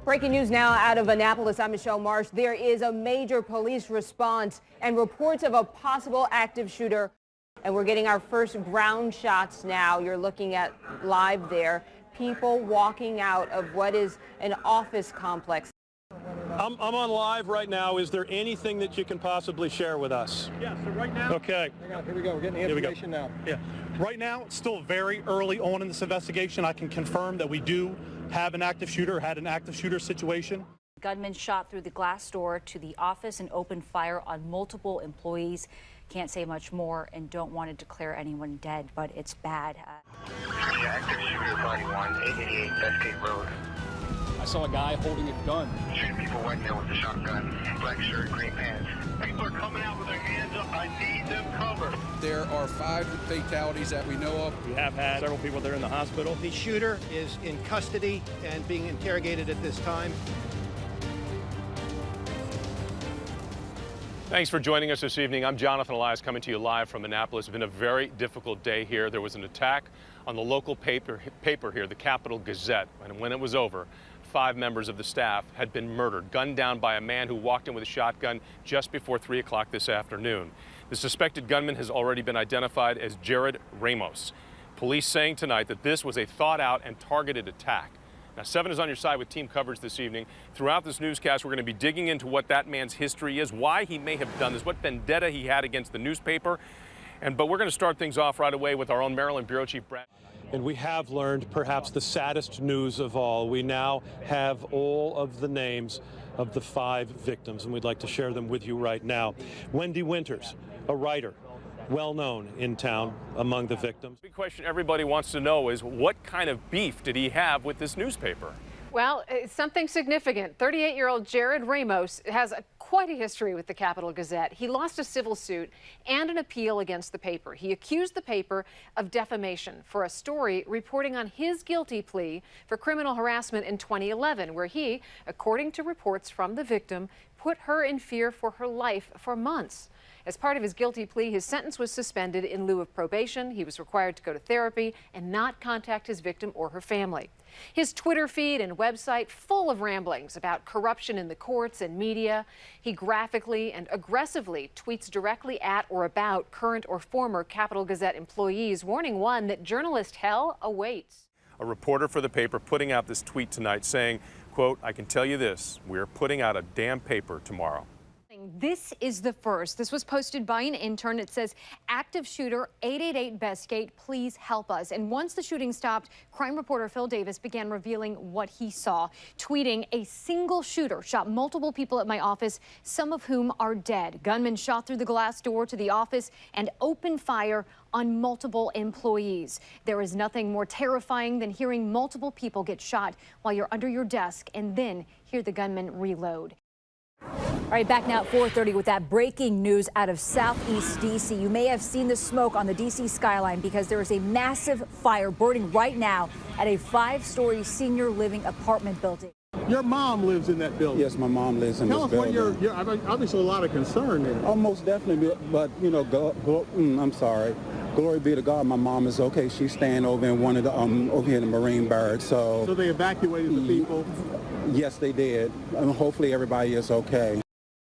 Breaking news now out of Annapolis. I'm Michelle Marsh. There is a major police response and reports of a possible active shooter. And we're getting our first ground shots now. You're looking at live there. People walking out of what is an office complex. I'm on live right now. Is there anything that you can possibly share with us? Yeah, so right now. Okay. Hang on, here we go. We're getting the information now. Yeah. Right now, it's still very early on in this investigation. I can confirm that we do have an active shooter, had an active shooter situation. Gunman shot through the glass door to the office and opened fire on multiple employees. Can't say much more and don't want to declare anyone dead, but it's bad. Active shooter, body 1, 888 Bestgate Road. I saw a guy holding a gun. Shooting people right now with a shotgun, black shirt, green pants. People are coming out with their hands up. I need them covered. There are 5 fatalities that we know of. We have had several people there in the hospital. The shooter is in custody and being interrogated at this time. Thanks for joining us this evening. I'm Jonathan Elias coming to you live from Annapolis. It's been a very difficult day here. There was an attack on the local paper here, the Capital Gazette, and when it was over, 5 members of the staff had been murdered, gunned down by a man who walked in with a shotgun just before 3 o'clock this afternoon. The suspected gunman has already been identified as Jared Ramos. Police saying tonight that this was a thought-out and targeted attack. Now, 7 is on your side with team coverage this evening. Throughout this newscast, we're going to be digging into what that man's history is, why he may have done this, what vendetta he had against the newspaper. But we're going to start things off right away with our own Maryland Bureau Chief Brad. And we have learned perhaps the saddest news of all. We now have all of the names of the 5 victims, and we'd like to share them with you right now. Wendy Winters, a writer, well known in town among the victims. The big question everybody wants to know is what kind of beef did he have with this newspaper? Well, it's something significant. 38-year-old Jared Ramos has quite a history with the Capital Gazette. He lost a civil suit and an appeal against the paper. He accused the paper of defamation for a story reporting on his guilty plea for criminal harassment in 2011, where he, according to reports from the victim, put her in fear for her life for months. As part of his guilty plea, his sentence was suspended in lieu of probation. He was required to go to therapy and not contact his victim or her family. His Twitter feed and website full of ramblings about corruption in the courts and media. He graphically and aggressively tweets directly at or about current or former Capital Gazette employees, warning one that journalist hell awaits. A reporter for the paper putting out this tweet tonight saying, quote, "I can tell you this, we're putting out a damn paper tomorrow." This is the first. This was posted by an intern. It says, active shooter 888 Bestgate, please help us. And once the shooting stopped, crime reporter Phil Davis began revealing what he saw, tweeting, a single shooter shot multiple people at my office, some of whom are dead. Gunman shot through the glass door to the office and opened fire on multiple employees. There is nothing more terrifying than hearing multiple people get shot while you're under your desk and then hear the gunman reload. All right, back now at 4:30 with that breaking news out of Southeast D.C. You may have seen the smoke on the D.C. skyline because there is a massive fire burning right now at a 5-story senior living apartment building. Your mom lives in that building. Yes, my mom lives in this building. Tell us what you're obviously a lot of concern there. Oh, most definitely, but you know, I'm sorry. Glory be to God, my mom is okay. She's staying over in one of the over here in the Marine barracks. So they evacuated the people. Yes, they did. Hopefully, everybody is okay.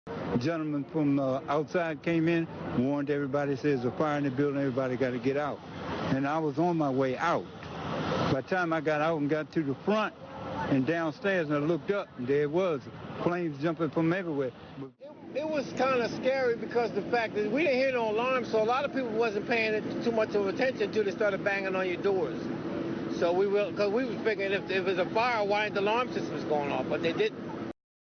A gentleman from outside came in, warned everybody, says there's a fire in the building, everybody got to get out. And I was on my way out. By the time I got out and got to the front and downstairs, and I looked up, and there it was, flames jumping from everywhere. It was kind of scary because the fact that we didn't hear no alarm, so a lot of people wasn't paying too much of attention until they started banging on your doors. So because we were figuring if there's a fire, why ain't the alarm systems going off? But they didn't.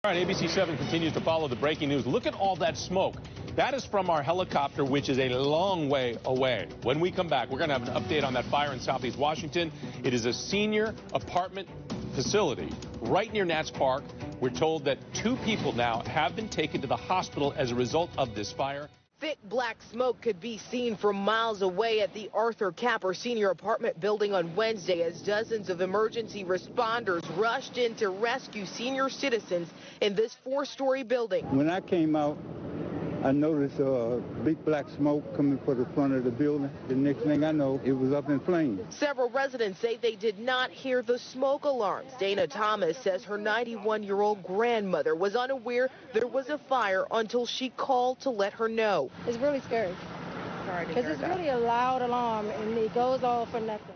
All right, ABC 7 continues to follow the breaking news. Look at all that smoke. That is from our helicopter, which is a long way away. When we come back, we're going to have an update on that fire in Southeast Washington. It is a senior apartment facility right near Nats Park. We're told that 2 people now have been taken to the hospital as a result of this fire. Thick black smoke could be seen from miles away at the Arthur Capper Senior Apartment building on Wednesday as dozens of emergency responders rushed in to rescue senior citizens in this 4-story building. When I came out, I noticed a big black smoke coming from the front of the building. The next thing I know, it was up in flames. Several residents say they did not hear the smoke alarms. Dana Thomas says her 91-year-old grandmother was unaware there was a fire until she called to let her know. It's really scary because it's really a loud alarm and it goes off for nothing.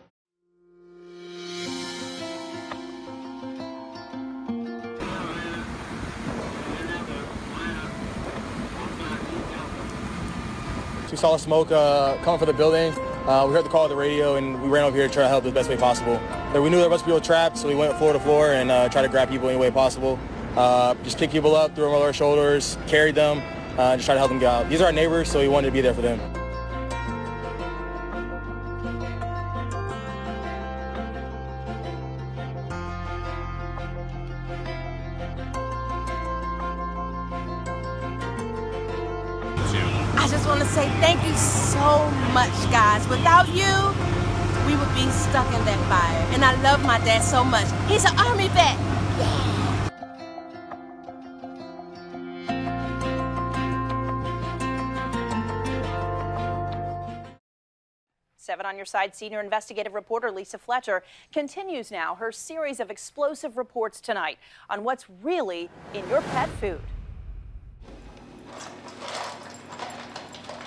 We saw the smoke coming from the building. We heard the call on the radio, and we ran over here to try to help the best way possible. But we knew there was people trapped, so we went floor to floor and tried to grab people any way possible. Just pick people up, threw them on our shoulders, carried them, just try to help them get out. These are our neighbors, so we wanted to be there for them. I just want to say thank you so much, guys. Without you, we would be stuck in that fire. And I love my dad so much. He's an Army vet. Yeah. 7 on your side, senior investigative reporter Lisa Fletcher continues now her series of explosive reports tonight on what's really in your pet food.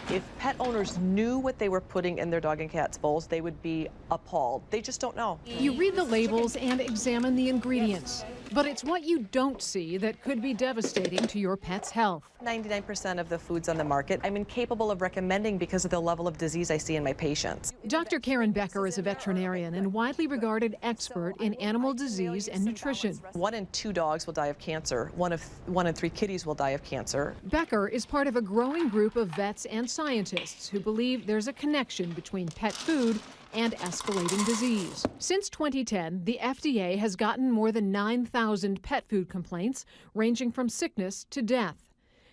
If pet owners knew what they were putting in their dog and cat's bowls, they would be appalled. They just don't know. You read the labels and examine the ingredients, but it's what you don't see that could be devastating to your pet's health. 99% of the foods on the market I'm incapable of recommending because of the level of disease I see in my patients. Dr. Karen Becker is a veterinarian and widely regarded expert in animal disease and nutrition. 1 in 2 dogs will die of cancer. 1 in 3 kitties will die of cancer. Becker is part of a growing group of vets and scientists who believe there's a connection between pet food and escalating disease. Since 2010, the FDA has gotten more than 9,000 pet food complaints, ranging from sickness to death.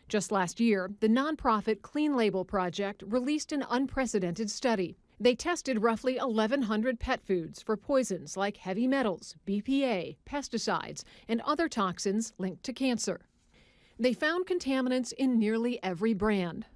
Just last year, the nonprofit Clean Label Project released an unprecedented study. They tested roughly 1,100 pet foods for poisons like heavy metals, BPA, pesticides, and other toxins linked to cancer. They found contaminants in nearly every brand.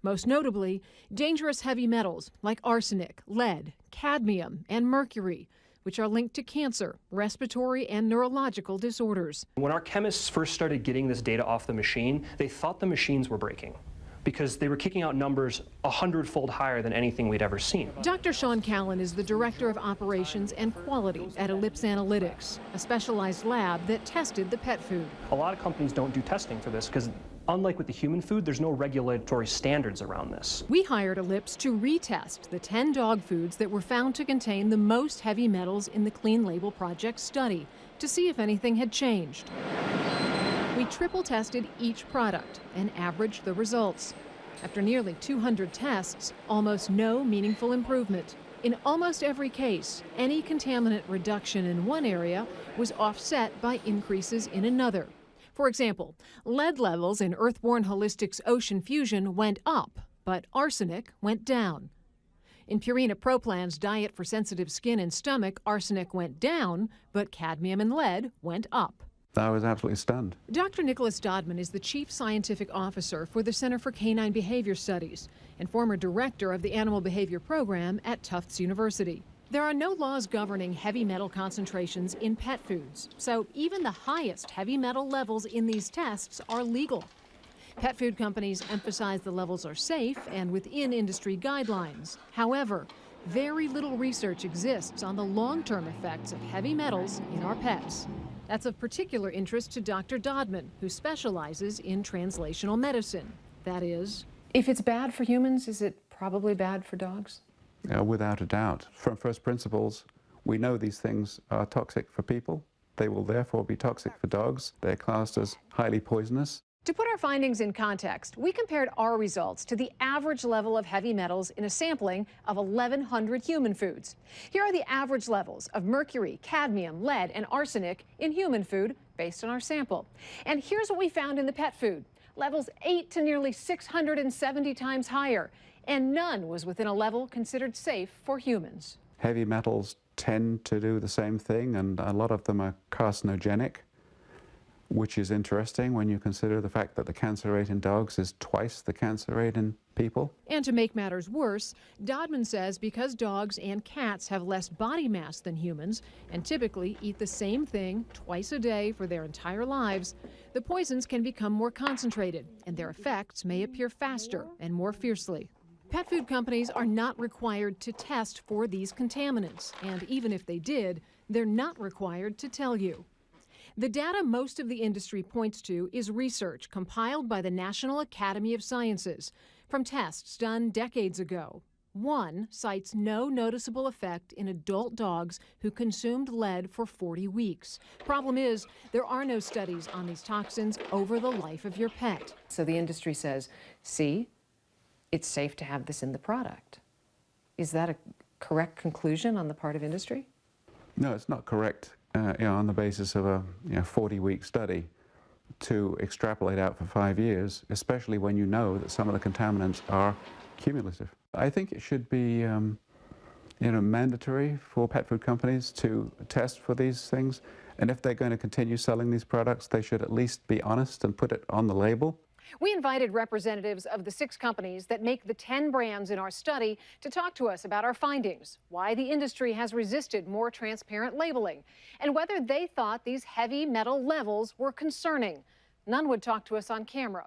Most notably, dangerous heavy metals like arsenic, lead, cadmium, and mercury, which are linked to cancer, respiratory, and neurological disorders. When our chemists first started getting this data off the machine, they thought the machines were breaking because they were kicking out numbers 100-fold higher than anything we'd ever seen. Dr. Sean Callan is the Director of Operations and Quality at Ellipse Analytics, a specialized lab that tested the pet food. A lot of companies don't do testing for this because unlike with the human food, there's no regulatory standards around this. We hired Ellipse to retest the 10 dog foods that were found to contain the most heavy metals in the Clean Label Project study to see if anything had changed. We triple tested each product and averaged the results. After nearly 200 tests, almost no meaningful improvement. In almost every case, any contaminant reduction in one area was offset by increases in another. For example, lead levels in Earthborne Holistics Ocean Fusion went up, but arsenic went down. In Purina Pro Plan's diet for sensitive skin and stomach, arsenic went down, but cadmium and lead went up. I was absolutely stunned. Dr. Nicholas Dodman is the Chief Scientific Officer for the Center for Canine Behavior Studies and former director of the Animal Behavior Program at Tufts University. There are no laws governing heavy metal concentrations in pet foods, so even the highest heavy metal levels in these tests are legal. Pet food companies emphasize the levels are safe and within industry guidelines. However, very little research exists on the long-term effects of heavy metals in our pets. That's of particular interest to Dr. Dodman, who specializes in translational medicine. That is, if it's bad for humans, is it probably bad for dogs? Without a doubt. From first principles, we know these things are toxic for people. They will therefore be toxic for dogs. They're classed as highly poisonous. To put our findings in context, we compared our results to the average level of heavy metals in a sampling of 1,100 human foods. Here are the average levels of mercury, cadmium, lead, and arsenic in human food based on our sample. And here's what we found in the pet food. Levels 8 to nearly 670 times higher, and none was within a level considered safe for humans. Heavy metals tend to do the same thing, and a lot of them are carcinogenic. which is interesting when you consider the fact that the cancer rate in dogs is twice the cancer rate in people. And to make matters worse, Dodman says because dogs and cats have less body mass than humans and typically eat the same thing twice a day for their entire lives, the poisons can become more concentrated and their effects may appear faster and more fiercely. Pet food companies are not required to test for these contaminants, and even if they did, they're not required to tell you. The data most of the industry points to is research compiled by the National Academy of Sciences from tests done decades ago. One cites no noticeable effect in adult dogs who consumed lead for 40 weeks. Problem is, there are no studies on these toxins over the life of your pet. So the industry says, see, it's safe to have this in the product. Is that a correct conclusion on the part of industry? No, it's not correct on the basis of a 40-week study to extrapolate out for 5 years, especially when you know that some of the contaminants are cumulative. I think it should be mandatory for pet food companies to test for these things, and if they're going to continue selling these products, they should at least be honest and put it on the label. We invited representatives of the 6 companies that make the 10 brands in our study to talk to us about our findings, why the industry has resisted more transparent labeling, and whether they thought these heavy metal levels were concerning. None would talk to us on camera.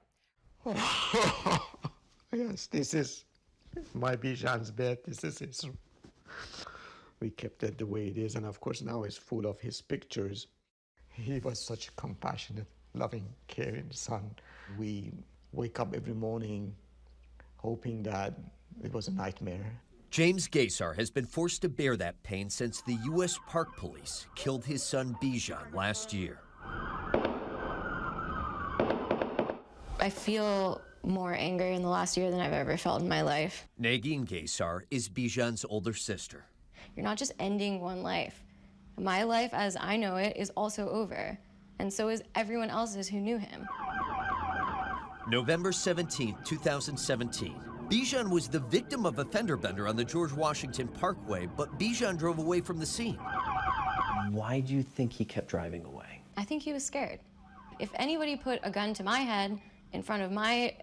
Yes, this is my Bijan's bed. This is his. We kept it the way it is, and of course now it's full of his pictures. He was such a compassionate, loving, caring son. We wake up every morning hoping that it was a nightmare. James Gaysar has been forced to bear that pain since the U.S. Park Police killed his son Bijan last year. I feel more anger in the last year than I've ever felt in my life. Negin Gaysar is Bijan's older sister. You're not just ending one life. My life as I know it is also over, and so is everyone else's who knew him. November 17, 2017. Bijan was the victim of a fender bender on the George Washington Parkway, but Bijan drove away from the scene. Why do you think he kept driving away? I think he was scared. If anybody put a gun to my head in front of my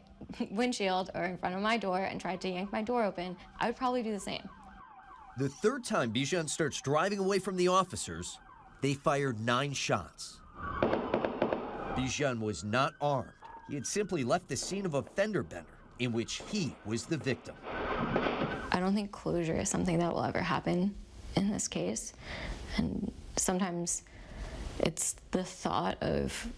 windshield or in front of my door and tried to yank my door open, I would probably do the same. The third time Bijan starts driving away from the officers, they fired 9 shots. Bijan was not armed. He had simply left the scene of a fender bender in which he was the victim. I don't think closure is something that will ever happen in this case. And sometimes it's the thought of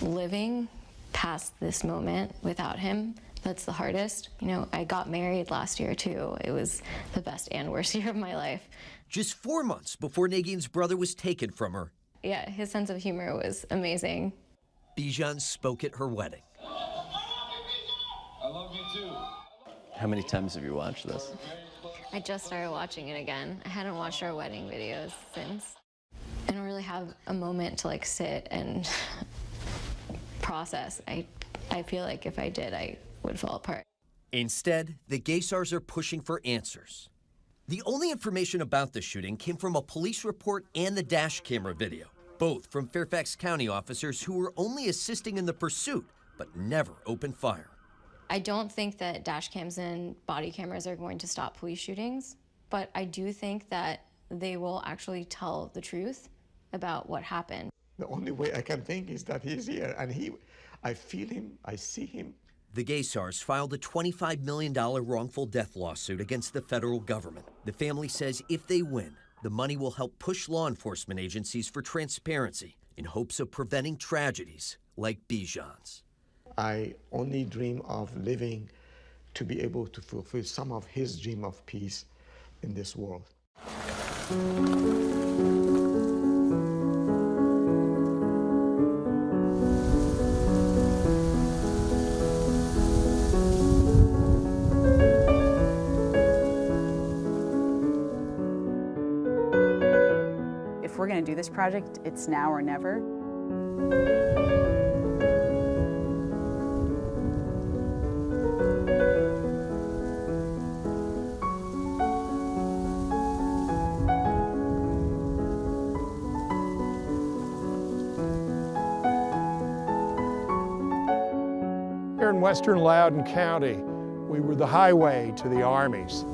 living past this moment without him that's the hardest. You know, I got married last year too. It was the best and worst year of my life. Just 4 months before Negin's brother was taken from her, Yeah, his sense of humor was amazing. Bijan spoke at her wedding. I love you too. How many times have you watched this? I just started watching it again. I hadn't watched our wedding videos since. I don't really have a moment to like sit and process. I feel like if I did, I would fall apart. Instead, the Gaysars are pushing for answers. The only information about the shooting came from a police report and the dash camera video, both from Fairfax County officers who were only assisting in the pursuit, but never opened fire. I don't think that dash cams and body cameras are going to stop police shootings, but I do think that they will actually tell the truth about what happened. The only way I can think is that he's here, and I feel him, I see him. The Gaysars filed a $25 million wrongful death lawsuit against the federal government. The family says if they win, the money will help push law enforcement agencies for transparency in hopes of preventing tragedies like Bijan's. I only dream of living to be able to fulfill some of his dream of peace in this world. If we're going to do this project, it's now or never. Here in western Loudoun County, we were the highway to the armies.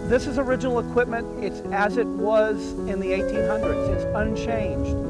This is original equipment. It's as it was in the 1800s. It's unchanged.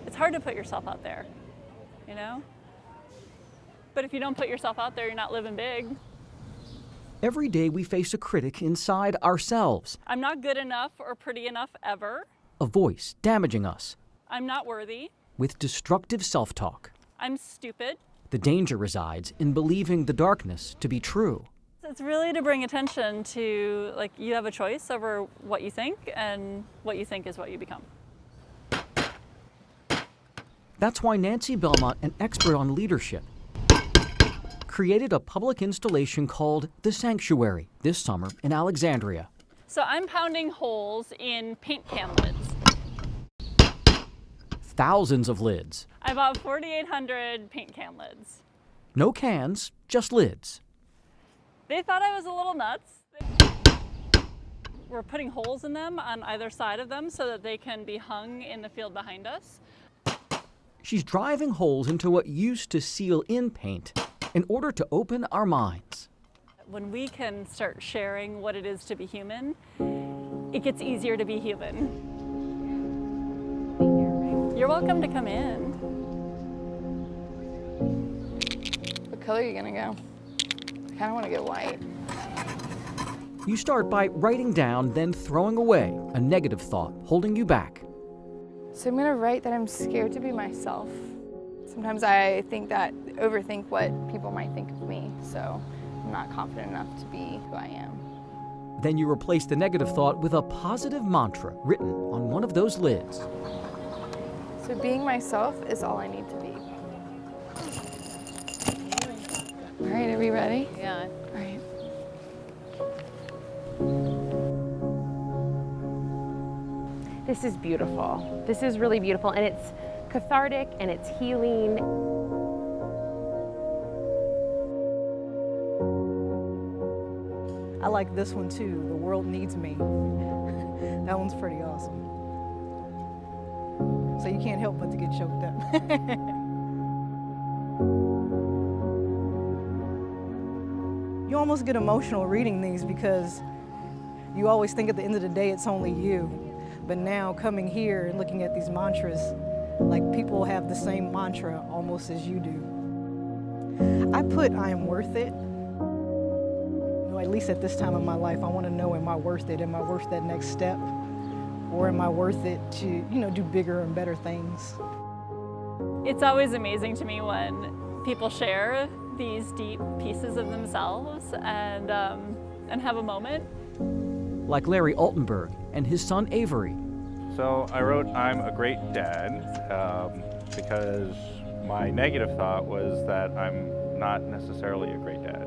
It's hard to put yourself out there, you know? But if you don't put yourself out there, you're not living big. Every day we face a critic inside ourselves, I'm not good enough or pretty enough ever. a voice damaging us I'm not worthy. with destructive self-talk. I'm stupid. The danger resides in believing the darkness to be true. It's really to bring attention to, like, you have a choice over what you think, and what you think is what you become. That's why Nancy Belmont, an expert on leadership, created a public installation called The Sanctuary this summer in Alexandria. So I'm pounding holes in paint can lids. Thousands of lids. I bought 4,800 paint can lids. No cans, just lids. They thought I was a little nuts. We're putting holes in them on either side of them so that they can be hung in the field behind us. She's driving holes into what used to seal in paint in order to open our minds. When we can start sharing what it is to be human, it gets easier to be human. You're welcome to come in. What color are you gonna go? I kinda wanna go white. You start by writing down, then throwing away a negative thought holding you back. So I'm gonna write that I'm scared to be myself. Sometimes I overthink what people might think of me, so I'm not confident enough to be who I am. Then you replace the negative thought with a positive mantra written on one of those lids. So being myself is all I need to be. All right, are we ready? Yeah. All right. This is beautiful. This is really beautiful, and it's cathartic and it's healing. I like this one too, The World Needs Me. That one's pretty awesome. So you can't help but to get choked up. You almost get emotional reading these because you always think at the end of the day it's only you. But now coming here and looking at these mantras, like people have the same mantra almost as you do. I put I am worth it. You know, at least at this time of my life, I want to know, am I worth it? Am I worth that next step? Or am I worth it to, you know, do bigger and better things? It's always amazing to me when people share these deep pieces of themselves and have a moment. Like Larry Altenberg and his son Avery. So I wrote, I'm a great dad, because my negative thought was that I'm not necessarily a great dad.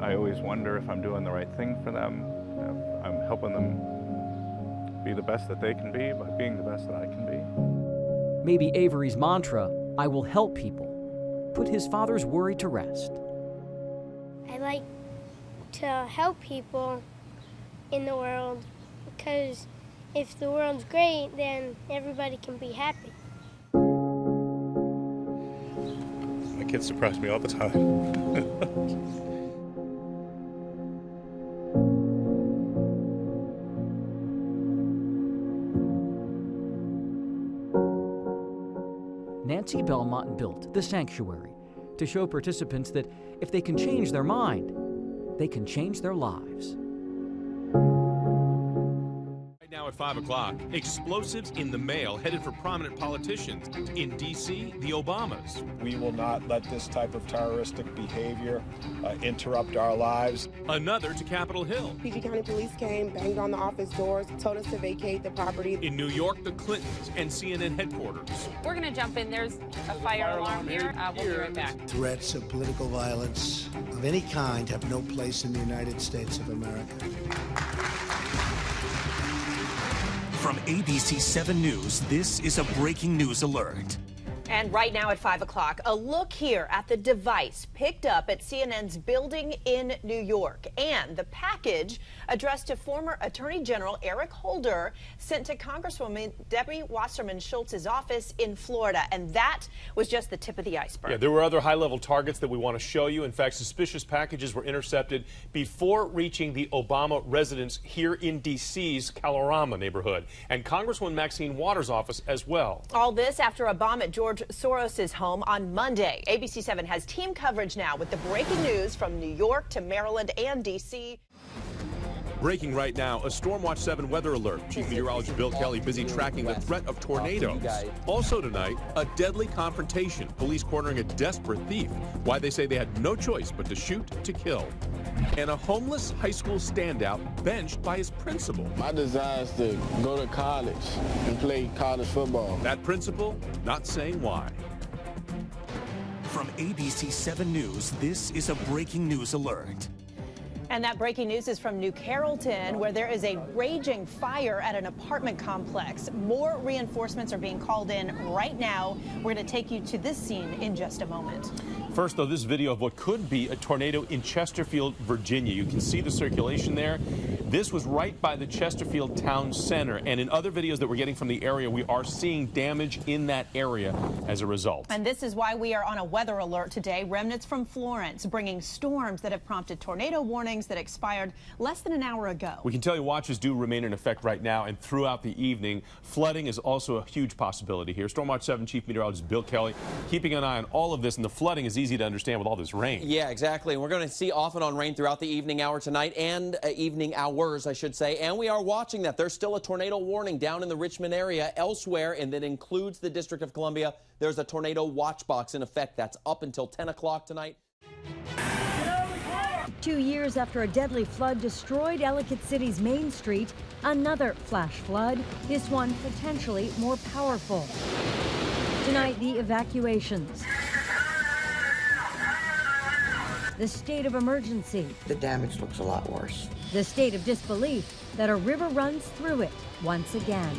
I always wonder if I'm doing the right thing for them, if I'm helping them be the best that they can be by being the best that I can be. Maybe Avery's mantra, I will help people, put his father's worry to rest. I like to help people in the world because if the world's great, then everybody can be happy. My kids surprise me all the time. Nancy Belmont built The Sanctuary to show participants that if they can change their mind, they can change their lives. Now at 5 o'clock, explosives in the mail headed for prominent politicians. In D.C., the Obamas. We will not let this type of terroristic behavior interrupt our lives. Another to Capitol Hill. PG County Police came, banged on the office doors, told us to vacate the property. In New York, the Clintons and CNN headquarters. We're going to jump in. There's a fire alarm here. We'll be right back. Threats of political violence of any kind have no place in the United States of America. From ABC 7 News, this is a breaking news alert. And right now at 5 o'clock, a look here at the device picked up at CNN's building in New York and the package addressed to former Attorney General Eric Holder sent to Congresswoman Debbie Wasserman Schultz's office in Florida. And that was just the tip of the iceberg. Yeah, there were other high-level targets that we want to show you. In fact, suspicious packages were intercepted before reaching the Obama residence here in D.C.'s Kalorama neighborhood and Congresswoman Maxine Waters' office as well. All this after a bomb at George Soros' home on Monday. ABC 7 has team coverage now with the breaking news from New York to Maryland and D.C. Breaking right now, a Stormwatch 7 weather alert. Chief Meteorologist Bill Kelly busy tracking the threat of tornadoes. Also tonight, a deadly confrontation. Police cornering a desperate thief. Why they say they had no choice but to shoot to kill. And a homeless high school standout benched by his principal. My desire is to go to college and play college football. That principal not saying why. From ABC 7 News, this is a breaking news alert. And that breaking news is from New Carrollton, where there is a raging fire at an apartment complex. More reinforcements are being called in right now. We're going to take you to this scene in just a moment. First, though, this video of what could be a tornado in Chesterfield, Virginia. You can see the circulation there. This was right by the Chesterfield Town Center. And in other videos that we're getting from the area, we are seeing damage in that area as a result. And this is why we are on a weather alert today. Remnants from Florence bringing storms that have prompted tornado warnings that expired less than an hour ago. We can tell you watches do remain in effect right now and throughout the evening. Flooding is also a huge possibility here. Stormwatch 7 Chief Meteorologist Bill Kelly keeping an eye on all of this, and the flooding is easy to understand with all this rain. Yeah, exactly. We're going to see off and on rain throughout the evening hour tonight, and evening hours, I should say. And we are watching that. There's still a tornado warning down in the Richmond area. Elsewhere, and that includes the District of Columbia, there's a tornado watch box in effect. That's up until 10 o'clock tonight. 2 years after a deadly flood destroyed Ellicott City's Main Street, another flash flood, this one potentially more powerful. Tonight, the evacuations. The state of emergency. The damage looks a lot worse. The state of disbelief that a river runs through it once again.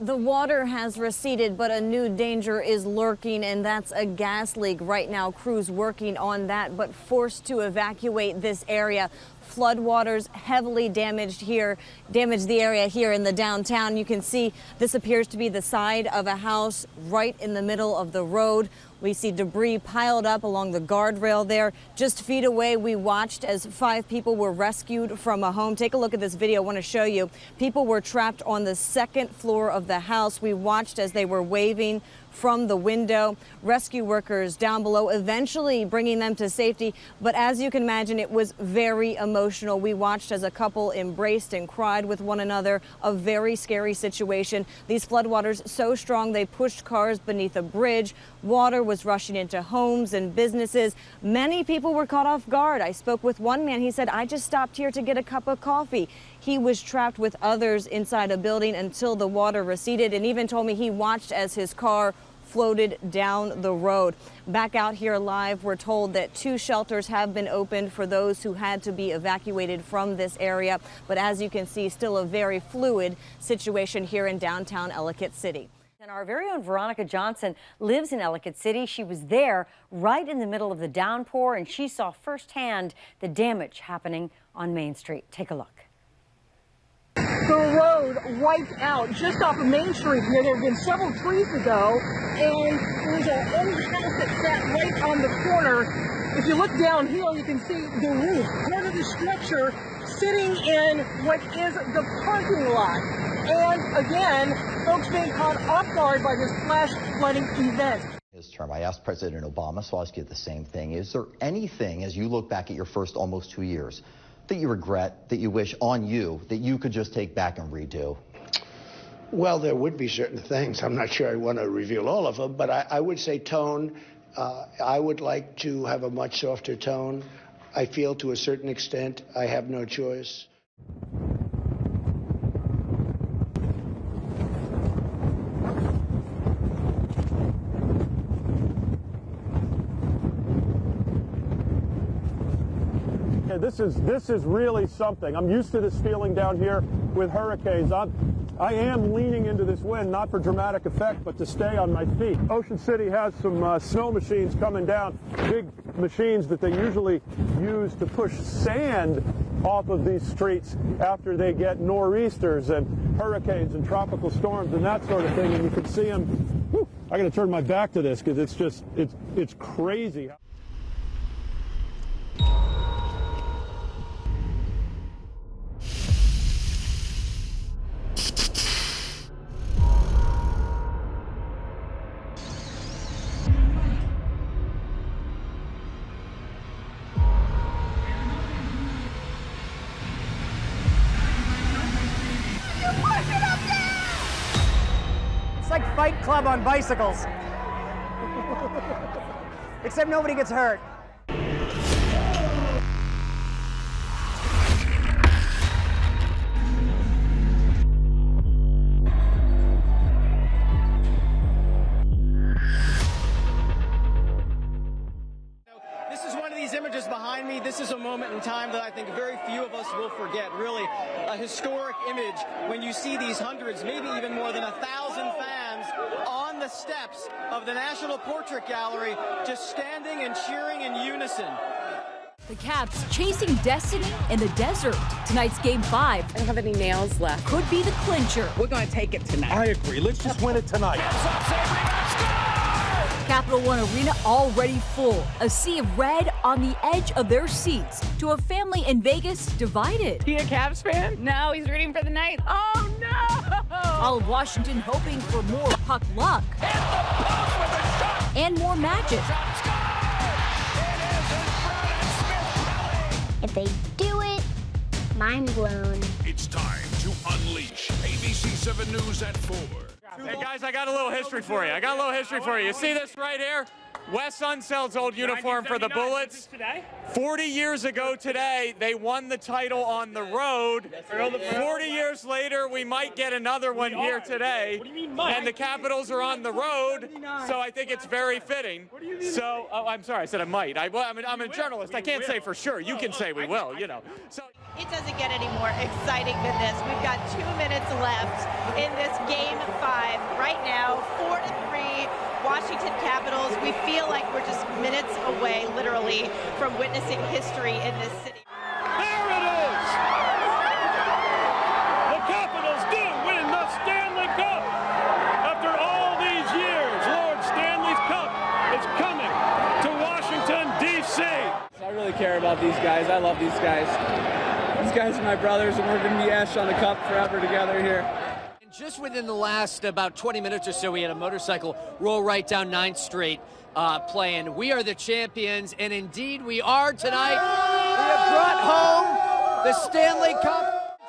The water has receded, but a new danger is lurking, and that's a gas leak. Right now, crews working on that, but forced to evacuate this area. Floodwaters heavily damaged the area here in the downtown. You can see this appears to be the side of a house right in the middle of the road. We see debris piled up along the guardrail there. Just feet away, we watched as 5 people were rescued from a home. Take a look at this video. I want to show you. People were trapped on the second floor of the house. We watched as they were waving from the window. Rescue workers down below eventually bringing them to safety. But as you can imagine, it was very emotional. We watched as a couple embraced and cried with one another. A very scary situation. These floodwaters so strong they pushed cars beneath a bridge. Water was rushing into homes and businesses. Many people were caught off guard. I spoke with one man. He said, "I just stopped here to get a cup of coffee." He was trapped with others inside a building until the water receded, and even told me he watched as his car floated down the road. Back out here live, we're told that 2 shelters have been opened for those who had to be evacuated from this area. But as you can see, still a very fluid situation here in downtown Ellicott City. And our very own Veronica Johnson lives in Ellicott City. She was there right in the middle of the downpour, and she saw firsthand the damage happening on Main Street. Take a look. The road wiped out just off of Main Street here. There have been several trees ago, and there was an old house that sat right on the corner. If you look downhill, you can see the roof, part of the structure, sitting in what is the parking lot. And again, folks being caught off guard by this flash flooding event. this term. I asked President Obama, so I'll ask you the same thing. Is there anything, as you look back at your first almost 2 years, that you regret, that you wish on you, that you could just take back and redo? Well, there would be certain things. I'm not sure I want to reveal all of them, but I would say tone. I would like to have a much softer tone. I feel to a certain extent I have no choice. This is really something. I'm used to this feeling down here with hurricanes. I am leaning into this wind, not for dramatic effect, but to stay on my feet. Ocean City has some snow machines coming down, big machines that they usually use to push sand off of these streets after they get nor'easters and hurricanes and tropical storms and that sort of thing. And you can see them. Whew, I got to turn my back to this because it's crazy. It's like Fight Club on bicycles. Except nobody gets hurt. This is one of these images behind me. This is a moment in time that I think very few of us will forget. Really, a historic image when you see these hundreds, maybe even more than 1,000 fans on the steps of the National Portrait Gallery, just standing and cheering in unison. The Caps chasing destiny in the desert. Tonight's Game 5. I don't have any nails left. Could be the clincher. We're going to take it tonight. I agree. Let's just win it tonight. Capital One Arena already full. A sea of red on the edge of their seats. To a family in Vegas divided. He a Cavs fan? No, he's rooting for the Knights. Oh no! All of Washington hoping for more puck luck. And more magic. If they do it, mind blown. It's time to unleash ABC 7 News at 4. Hey guys, I got a little history for you. You see this right here? Wes Unseld's old uniform for the Bullets. 40 years ago today, they won the title on the road. 40 years later, we might get another one here today. And the Capitals are on the road, so I think it's very fitting. So, oh, I'm sorry, I said I might. I'm a journalist. I can't say for sure. You can say we will, you know. So. It doesn't get any more exciting than this. We've got 2 minutes left in this Game 5. Right now, 4-3, Washington Capitals. We feel like we're just minutes away, literally, from witnessing history in this city. There it is! The Capitals do win the Stanley Cup! After all these years, Lord Stanley's Cup is coming to Washington, D.C. I really care about these guys. I love these guys. These guys are my brothers, and we're going to be ash on the cup forever together here. Just within the last about 20 minutes or so, we had a motorcycle roll right down 9th Street playing We Are the Champions, and indeed we are tonight. We have brought home the Stanley Cup.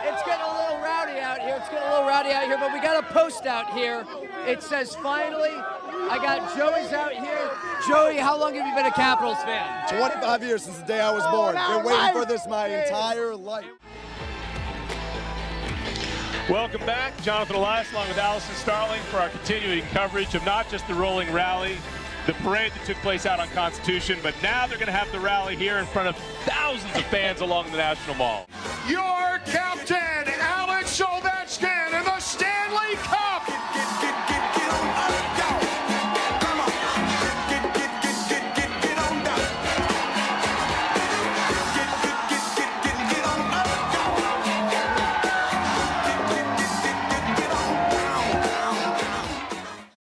It's getting a little rowdy out here. But we got a post out here. It says, finally. I got Joey's out here. Joey, how long have you been a Capitals fan? 25 years since the day I was born. Been waiting for this my entire life. Welcome back. Jonathan Elias along with Allison Starling for our continuing coverage of not just the rolling rally, the parade that took place out on Constitution, but now they're going to have the rally here in front of thousands of fans along the National Mall. Your